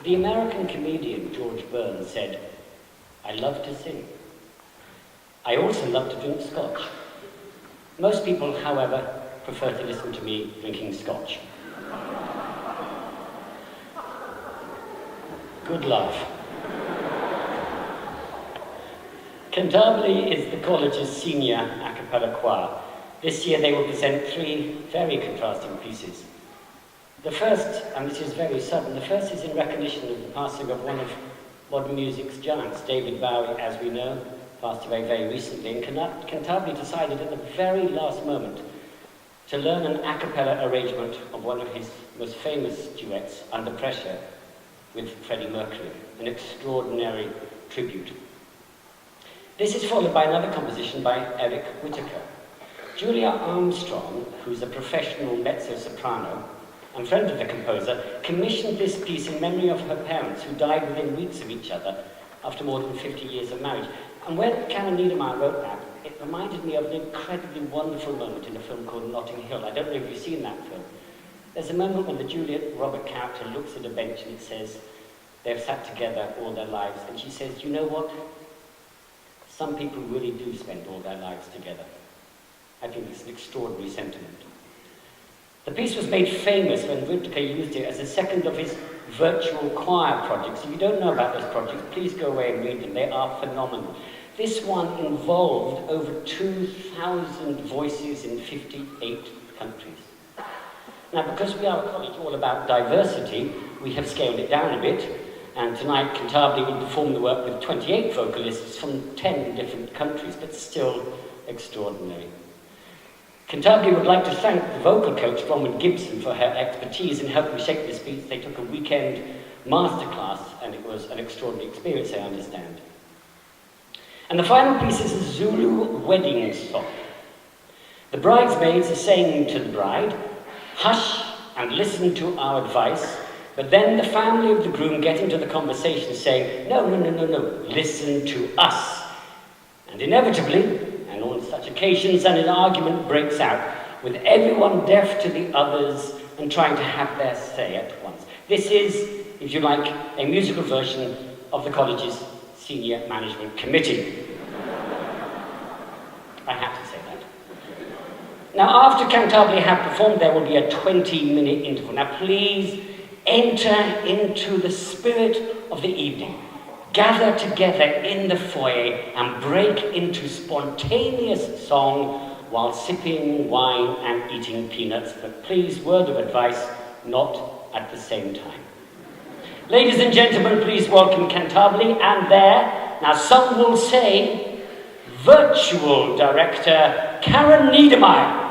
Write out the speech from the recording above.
The American comedian George Burns said, "I love to sing. I also love to drink scotch. Most people, however, prefer to listen to me drinking scotch." Good laugh. Cantabile is the college's senior a cappella choir. This year they will present 3 very contrasting pieces. The first, and this is very sudden, the first is in recognition of the passing of one of modern music's giants, David Bowie, as we know, passed away very recently, and Cantabile decided at the very last moment to learn an a cappella arrangement of one of his most famous duets, Under Pressure, with Freddie Mercury, an extraordinary tribute. This is followed by another composition by Eric Whittaker. Julia Armstrong, who's a professional mezzo-soprano and friend of the composer, commissioned this piece in memory of her parents, who died within weeks of each other after more than 50 years of marriage. And when Karen Niedermeyer wrote that, it reminded me of an incredibly wonderful moment in a film called Notting Hill. I don't know if you've seen that film. There's a moment when the Juliet Robert character looks at a bench and it says, they've sat together all their lives. And she says, you know what? Some people really do spend all their lives together. I think it's an extraordinary sentiment. The piece was made famous when Whittaker used it as a second of his virtual choir projects. If you don't know about those projects, please go away and read them. They are phenomenal. This one involved over 2,000 voices in 58 countries. Now, because we are a college all about diversity, we have scaled it down a bit, and tonight Cantabile will perform the work with 28 vocalists from 10 different countries, but still extraordinary. Cantabile would like to thank the vocal coach, Bronwyn Gibson, for her expertise in helping shape this piece. They took a weekend masterclass, and it was an extraordinary experience, I understand. And the final piece is a Zulu wedding song. The bridesmaids are saying to the bride, "Hush and listen to our advice," but then the family of the groom get into the conversation saying, no, listen to us. And inevitably, and on such occasions, an argument breaks out, with everyone deaf to the others and trying to have their say at once. This is, if you like, a musical version of the college's Senior Management Committee. I had to say that. Now, after Cantabile have performed, there will be a 20-minute interval. Now, please enter into the spirit of the evening. Gather together in the foyer and break into spontaneous song while sipping wine and eating peanuts. But please, word of advice, not at the same time. Ladies and gentlemen, please welcome Cantabile and their, now some will say, virtual director, Karen Niedermeyer.